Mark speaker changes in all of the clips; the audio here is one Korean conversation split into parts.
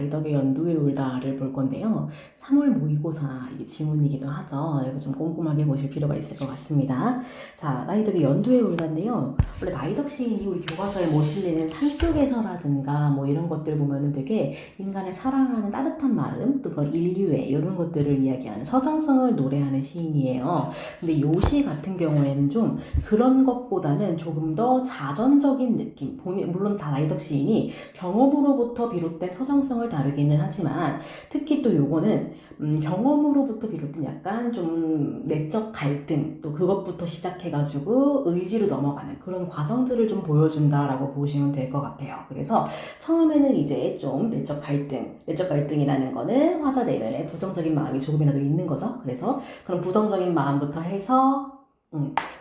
Speaker 1: 나이덕의 연두에 울다를 볼 건데요. 3월 모의고사 지문이기도 하죠. 이거 좀 꼼꼼하게 보실 필요가 있을 것 같습니다. 자, 나이덕의 연두에 울다인데요. 원래 나이덕 시인이 우리 교과서에 못 실리는 산속에서라든가 뭐 이런 것들 보면은 되게 인간을 사랑하는 따뜻한 마음, 또 그런 인류애 이런 것들을 이야기하는 서정성을 노래하는 시인이에요. 근데 요 시 같은 경우에는 좀 그런 것보다는 조금 더 자전적인 느낌. 물론 다 나이덕 시인이 경험으로부터 비롯된 서정성을 다루기는 하지만 특히 또 요거는 경험으로부터 비롯된 약간 좀 내적 갈등 또 그것부터 시작해가지고 의지로 넘어가는 그런 과정들을 좀 보여준다라고 보시면 될 것 같아요. 그래서 처음에는 이제 좀 내적 갈등이라는 거는 화자 내면에 부정적인 마음이 조금이라도 있는 거죠. 그래서 그런 부정적인 마음부터 해서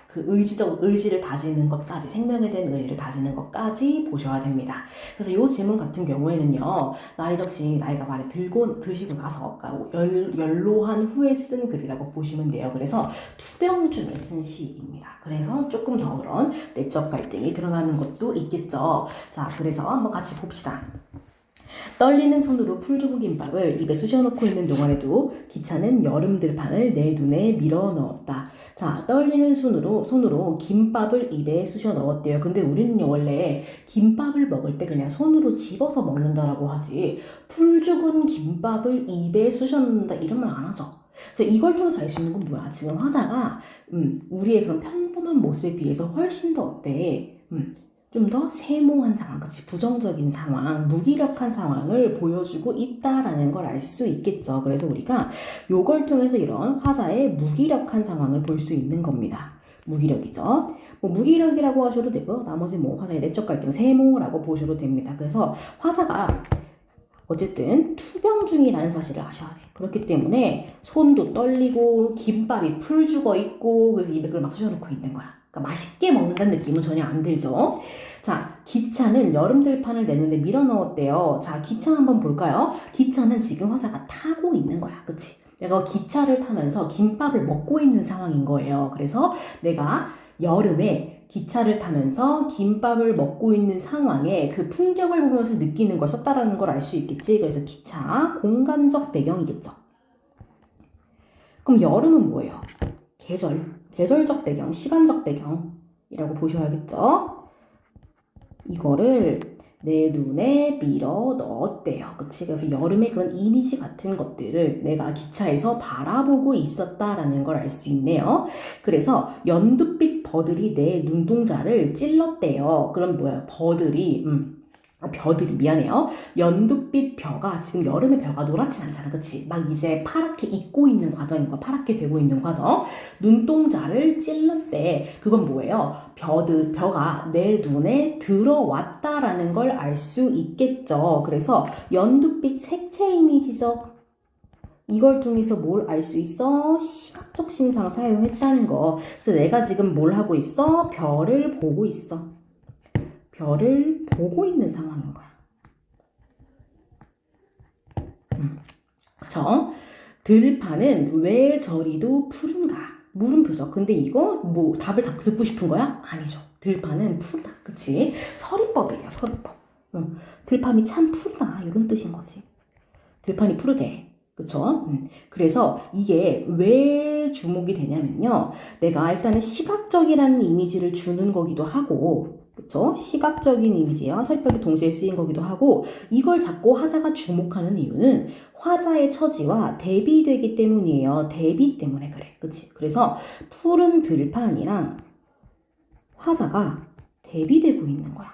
Speaker 1: 그 의지를 다지는 것까지, 생명에 대한 의지를 다지는 것까지 보셔야 됩니다. 그래서 이 지문 같은 경우에는요, 나이덕 시인이 나이가 많이 드시고 나서, 그러니까 연로한 후에 쓴 글이라고 보시면 돼요. 그래서 투병 중에 쓴 시입니다. 그래서 조금 더 그런 내적 갈등이 드러나는 것도 있겠죠. 자, 그래서 한번 같이 봅시다. 떨리는 손으로 풀주고 김밥을 입에 쑤셔넣고 있는 동안에도 기차는 여름 들판을 내 눈에 밀어 넣었다. 자, 떨리는 손으로 김밥을 입에 쑤셔 넣었대요. 근데 우리는요, 원래 김밥을 먹을 때 그냥 손으로 집어서 먹는다라고 하지, 풀 죽은 김밥을 입에 쑤셔 넣는다 이런 말 안 하죠. 그래서 이걸 통해서 알 수 있는 건 뭐야? 지금 화자가 우리의 그런 평범한 모습에 비해서 훨씬 더 어때? 좀 더 세모한 상황, 그치? 부정적인 상황, 무기력한 상황을 보여주고 있다라는 걸 알 수 있겠죠. 그래서 우리가 요걸 통해서 이런 화자의 무기력한 상황을 볼 수 있는 겁니다. 무기력이죠. 뭐 무기력이라고 하셔도 되고요. 나머지 뭐 화자의 내적 갈등, 세모라고 보셔도 됩니다. 그래서 화자가 어쨌든 투병 중이라는 사실을 아셔야 돼요. 그렇기 때문에 손도 떨리고 김밥이 풀 죽어 있고 입에 그걸 막 쑤셔놓고 있는 거야. 그러니까 맛있게 먹는다는 느낌은 전혀 안 들죠. 자, 기차는 여름 들판을 내 눈에 밀어 넣었대요. 자, 기차 한번 볼까요? 기차는 지금 화사가 타고 있는 거야. 그치? 내가 기차를 타면서 김밥을 먹고 있는 상황인 거예요. 그래서 내가 여름에 기차를 타면서 김밥을 먹고 있는 상황에 그 풍경을 보면서 느끼는 걸 썼다라는 걸 알 수 있겠지. 그래서 기차, 공간적 배경이겠죠. 그럼 여름은 뭐예요? 계절적 배경, 시간적 배경이라고 보셔야겠죠. 이거를 내 눈에 밀어 넣었대요. 그치? 그래서 여름의 그런 이미지 같은 것들을 내가 기차에서 바라보고 있었다라는 걸 알 수 있네요. 그래서 연두빛 버들이 내 눈동자를 찔렀대요. 그럼 뭐야? 벼들이 미안해요. 연두빛 벼가 지금 여름의 벼가 노랗진 않잖아. 그치? 막 이제 파랗게 익고 있는 과정인 거야. 파랗게 되고 있는 과정. 눈동자를 찔렀대. 그건 뭐예요? 벼가 내 눈에 들어왔다라는 걸 알 수 있겠죠. 그래서 연두빛 색채 이미지적 이걸 통해서 뭘 알 수 있어? 시각적 심상을 사용했다는 거. 그래서 내가 지금 뭘 하고 있어? 별을 보고 있어. 별을 보고 있는 상황인 거야. 그쵸? 들판은 왜 저리도 푸른가? 물음표죠. 근데 이거 뭐 답을 다 듣고 싶은 거야? 아니죠. 들판은 푸르다. 그치? 서리법이에요. 서리법. 들판이 참 푸르다. 이런 뜻인 거지. 들판이 푸르대. 그쵸? 그래서 이게 왜 주목이 되냐면요. 내가 일단은 시각적이라는 이미지를 주는 거기도 하고, 그쵸? 시각적인 이미지와 서리법이 동시에 쓰인 거기도 하고, 이걸 자꾸 화자가 주목하는 이유는 화자의 처지와 대비되기 때문이에요. 대비 때문에 그래. 그치? 그래서 푸른 들판이랑 화자가 대비되고 있는 거야.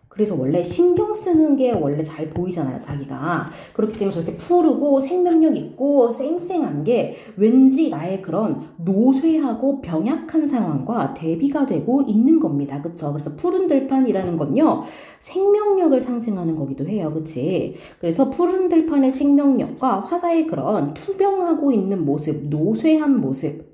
Speaker 1: 그래서 원래 신경 쓰는 게 원래 잘 보이잖아요, 자기가. 그렇기 때문에 저렇게 푸르고 생명력 있고 쌩쌩한 게 왠지 나의 그런 노쇠하고 병약한 상황과 대비가 되고 있는 겁니다. 그쵸? 그래서 푸른 들판이라는 건요, 생명력을 상징하는 거기도 해요. 그치? 그래서 푸른 들판의 생명력과 화사의 그런 투병하고 있는 모습, 노쇠한 모습.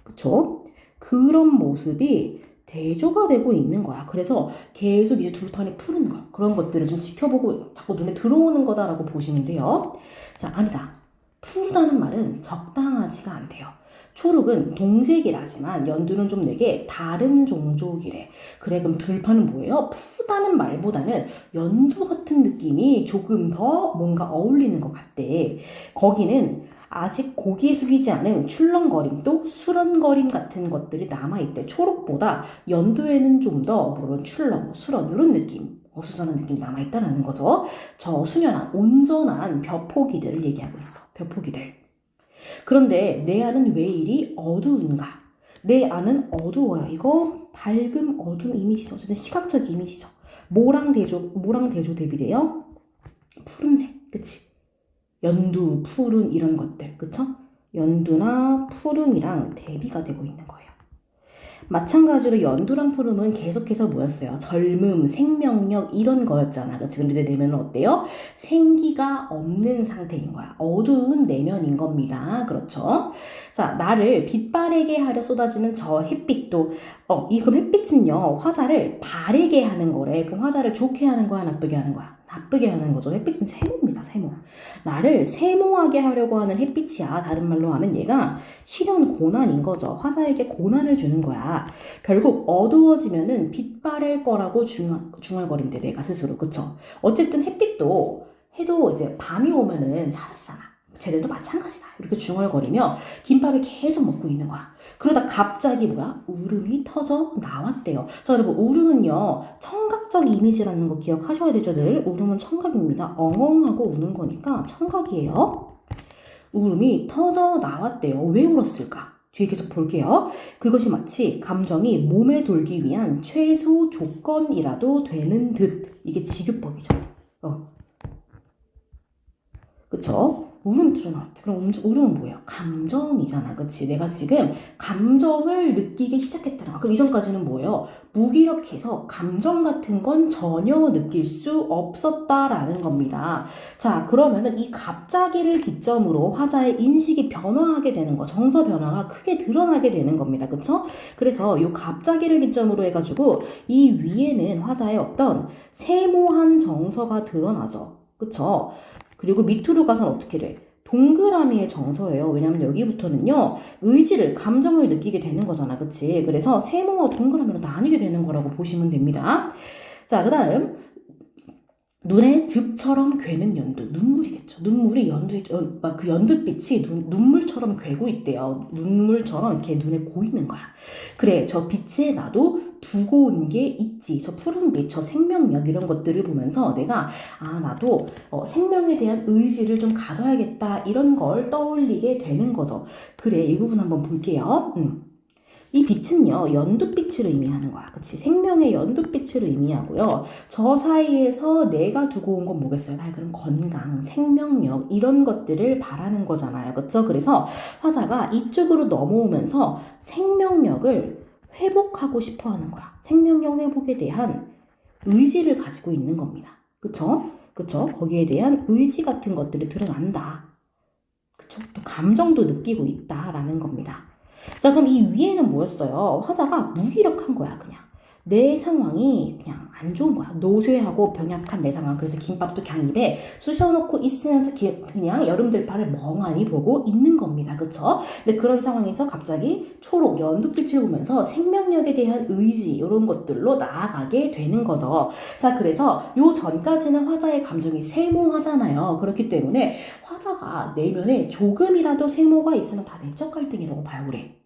Speaker 1: 그쵸? 그런 모습이 대조가 되고 있는 거야. 그래서 계속 이제 들판이 푸른 거, 그런 것들을 좀 지켜보고 자꾸 눈에 들어오는 거다라고 보시면 돼요. 자, 아니다. 푸르다는 말은 적당하지가 않대요. 초록은 동색이라지만 연두는 좀 내게 다른 종족이래. 그래, 그럼 들판은 뭐예요? 푸르다는 말보다는 연두 같은 느낌이 조금 더 뭔가 어울리는 것 같대. 거기는 아직 고개 숙이지 않은 출렁거림 또 수런거림 같은 것들이 남아있대. 초록보다 연두에는 좀 더 뭐런 출렁, 수런 이런 느낌, 어수선한 느낌이 남아있다는 거죠. 저 수년한 온전한 벼포기들을 얘기하고 있어. 벼포기들. 그런데 내 안은 왜 이리 어두운가? 내 안은 어두워요. 이거 밝음, 어둠 이미지죠. 저는 시각적 이미지죠. 모랑 대조 대비돼요. 푸른색, 그치? 연두, 푸른 이런 것들, 그쵸? 연두나 푸른이랑 대비가 되고 있는 거예요. 마찬가지로 연두랑 푸름은 계속해서 뭐였어요? 젊음, 생명력 이런 거였잖아. 그치? 근데 내 내면은 어때요? 생기가 없는 상태인 거야. 어두운 내면인 겁니다. 그렇죠? 자, 나를 빛바래게 하려 쏟아지는 저 햇빛도 그럼 햇빛은요. 화자를 바래게 하는 거래. 그럼 화자를 좋게 하는 거야, 나쁘게 하는 거야? 나쁘게 하는 거죠. 햇빛은 세모입니다. 세모. 나를 세모하게 하려고 하는 햇빛이야. 다른 말로 하면 얘가 시련 고난인 거죠. 화자에게 고난을 주는 거야. 결국 어두워지면은 빛바랄 거라고 중얼거린대 내가 스스로. 그쵸? 어쨌든 햇빛도 해도 이제 밤이 오면은 사라지잖아. 쟤네도 마찬가지다. 이렇게 중얼거리며 김밥을 계속 먹고 있는 거야. 그러다 갑자기 뭐야? 울음이 터져 나왔대요. 자, 여러분, 울음은요, 청각적 이미지라는 거 기억하셔야 되죠, 늘. 울음은 청각입니다. 엉엉하고 우는 거니까 청각이에요. 울음이 터져 나왔대요. 왜 울었을까? 뒤에 계속 볼게요. 그것이 마치 감정이 몸에 돌기 위한 최소 조건이라도 되는 듯. 이게 지교법이죠. 그쵸? 울음 틀어나왔대. 그럼 울음은 뭐예요? 감정이잖아. 그치? 내가 지금 감정을 느끼기 시작했다라. 그럼 이전까지는 뭐예요? 무기력해서 감정 같은 건 전혀 느낄 수 없었다라는 겁니다. 자, 그러면은 이 갑자기를 기점으로 화자의 인식이 변화하게 되는 거, 정서 변화가 크게 드러나게 되는 겁니다. 그쵸? 그래서 이 갑자기를 기점으로 해가지고 이 위에는 화자의 어떤 세모한 정서가 드러나죠. 그쵸? 그리고 밑으로 가서는 어떻게 돼? 동그라미의 정서예요. 왜냐면 여기부터는요, 의지를, 감정을 느끼게 되는 거잖아. 그치? 그래서 세모와 동그라미로 나뉘게 되는 거라고 보시면 됩니다. 자, 그 다음. 눈에 즙처럼 괴는 연두. 눈물이겠죠. 눈물이 그 연두빛이 눈물처럼 괴고 있대요. 눈물처럼 이렇게 눈에 고이는 거야. 그래, 저 빛에 나도 두고 온 게 있지. 저 푸른빛, 저 생명력 이런 것들을 보면서 내가 나도 생명에 대한 의지를 좀 가져야겠다 이런 걸 떠올리게 되는 거죠. 그래, 이 부분 한번 볼게요. 이 빛은요, 연두빛을 의미하는 거야. 그치? 생명의 연두빛을 의미하고요. 저 사이에서 내가 두고 온 건 뭐겠어요? 그런 건강, 생명력, 이런 것들을 바라는 거잖아요. 그쵸? 그래서 화자가 이쪽으로 넘어오면서 생명력을 회복하고 싶어 하는 거야. 생명력 회복에 대한 의지를 가지고 있는 겁니다. 그쵸? 그쵸? 거기에 대한 의지 같은 것들이 드러난다. 그쵸? 또 감정도 느끼고 있다라는 겁니다. 자, 그럼 이 위에는 뭐였어요? 화자가 무기력한 거야, 그냥. 내 상황이 그냥 안 좋은 거야. 노쇠하고 병약한 내 상황. 그래서 김밥도 그냥 입에 쑤셔놓고 있으면서 그냥 여름 들판을 멍하니 보고 있는 겁니다. 그쵸? 근데 그런 상황에서 갑자기 초록, 연두빛을 보면서 생명력에 대한 의지, 이런 것들로 나아가게 되는 거죠. 자, 그래서 요 전까지는 화자의 감정이 세모하잖아요. 그렇기 때문에 화자가 내면에 조금이라도 세모가 있으면 다 내적 갈등이라고 봐요, 우리.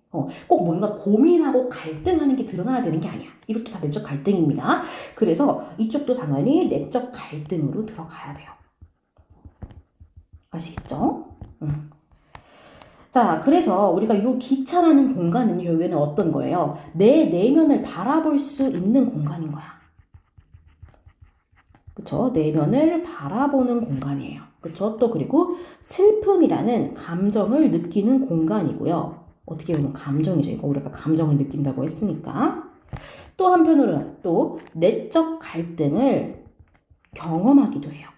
Speaker 1: 꼭 뭔가 고민하고 갈등하는 게 드러나야 되는 게 아니야. 이것도 다 내적 갈등입니다. 그래서 이쪽도 당연히 내적 갈등으로 들어가야 돼요. 아시겠죠? 자, 그래서 우리가 이 기차라는 공간은 여기는 어떤 거예요? 내 내면을 바라볼 수 있는 공간인 거야. 그쵸? 내면을 바라보는 공간이에요. 그쵸? 또 그리고 슬픔이라는 감정을 느끼는 공간이고요. 어떻게 보면 감정이죠. 이거 우리가 감정을 느낀다고 했으니까. 또 한편으로는 또 내적 갈등을 경험하기도 해요.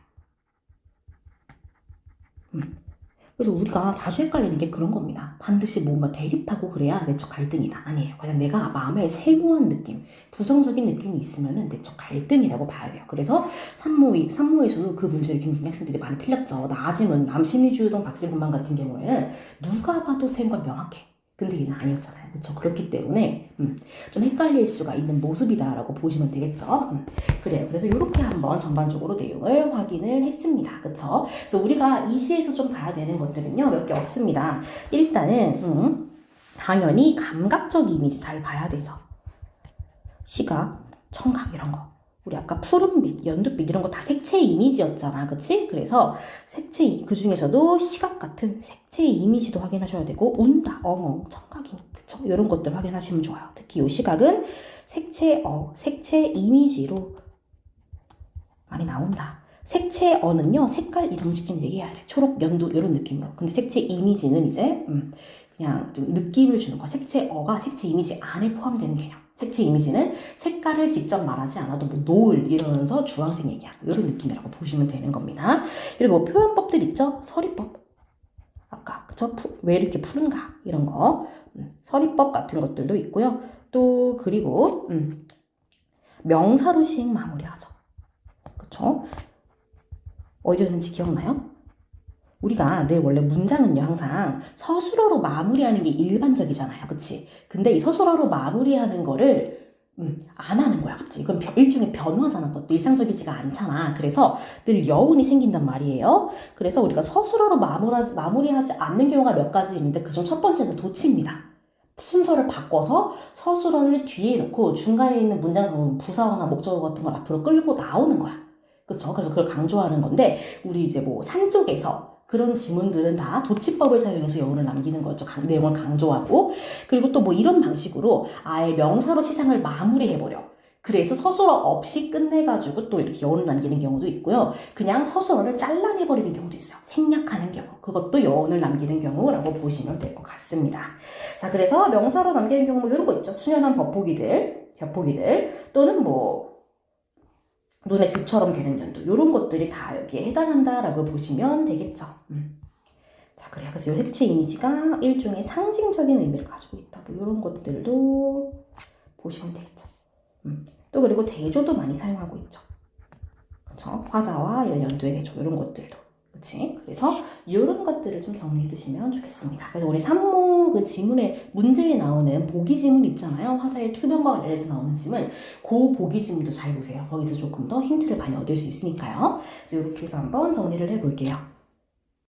Speaker 1: 그래서 우리가 자주 헷갈리는 게 그런 겁니다. 반드시 뭔가 대립하고 그래야 내적 갈등이다. 아니에요. 그냥 내가 마음에 세모한 느낌, 부정적인 느낌이 있으면은 내적 갈등이라고 봐야 돼요. 그래서 산모에서도 그 문제를 굉장히 학생들이 많이 틀렸죠. 나아지면 남심리주의동 박실분만 같은 경우에는 누가 봐도 세모가 명확해. 근데 얘는 아니었잖아요. 그쵸? 그렇기 때문에 좀 헷갈릴 수가 있는 모습이다라고 보시면 되겠죠. 그래요. 그래서 이렇게 한번 전반적으로 내용을 확인을 했습니다. 그쵸? 그래서 우리가 이 시에서 좀 봐야 되는 것들은요, 몇 개 없습니다. 일단은 당연히 감각적 이미지 잘 봐야 되죠. 시각, 청각 이런 거. 우리 아까 푸른빛, 연두빛 이런 거 다 색채 이미지였잖아. 그치? 그래서 색채, 그 중에서도 시각 같은 색채 이미지도 확인하셔야 되고, 운다, 어멍, 청각이, 그쵸? 이런 것들 확인하시면 좋아요. 특히 이 시각은 색채 이미지로 많이 나온다. 색채어는요, 색깔 이름식 얘기해야 돼. 초록, 연두 이런 느낌으로. 근데 색채 이미지는 이제 그냥 좀 느낌을 주는 거야. 색채어가 색채 이미지 안에 포함되는 개념. 색채 이미지는 색깔을 직접 말하지 않아도 뭐 노을 이러면서 주황색 얘기하고 이런 느낌이라고 보시면 되는 겁니다. 그리고 표현법들 있죠? 서리법. 아까 그쵸? 왜 이렇게 푸른가 이런 거. 서리법 같은 것들도 있고요. 또 그리고 명사로 시행 마무리하죠. 그쵸? 어디였는지 기억나요? 우리가 늘 원래 문장은요, 항상 서술어로 마무리하는 게 일반적이잖아요. 그치? 근데 이 서술어로 마무리하는 거를 안 하는 거야, 갑자기. 그럼 일종의 변화잖아. 그것도 일상적이지가 않잖아. 그래서 늘 여운이 생긴단 말이에요. 그래서 우리가 서술어로 마무리하지 않는 경우가 몇 가지 있는데 그중 첫 번째는 도치입니다. 순서를 바꿔서 서술어를 뒤에 놓고 중간에 있는 문장 부사어나 목적어 같은 걸 앞으로 끌고 나오는 거야. 그쵸? 그래서 그걸 강조하는 건데, 우리 이제 뭐 산속에서 그런 지문들은 다 도치법을 사용해서 여운을 남기는 거죠. 내용을 강조하고. 그리고 또 뭐 이런 방식으로 아예 명사로 시상을 마무리해버려. 그래서 서술어 없이 끝내가지고 또 이렇게 여운을 남기는 경우도 있고요. 그냥 서술어를 잘라내버리는 경우도 있어요. 생략하는 경우. 그것도 여운을 남기는 경우라고 보시면 될 것 같습니다. 자, 그래서 명사로 남기는 경우 뭐 이런 거 있죠. 수년한 벼포기들 또는 뭐 눈에 즙처럼 되는 연도 이런 것들이 다 여기에 해당한다라고 보시면 되겠죠. 자, 그래요. 그래서 이 색채 이미지가 일종의 상징적인 의미를 가지고 있다. 뭐 이런 것들도 보시면 되겠죠. 또 그리고 대조도 많이 사용하고 있죠. 그쵸? 화자와 이런 연두의 대조 이런 것들도. 그치? 그래서 이런 것들을 좀 정리해 두시면 좋겠습니다. 그래서 우리 3모 그 지문에 문제에 나오는 보기 지문 있잖아요. 화자의 투명과 관련해서 나오는 지문. 그 보기 지문도 잘 보세요. 거기서 조금 더 힌트를 많이 얻을 수 있으니까요. 그래서 이렇게 해서 한번 정리를 해볼게요.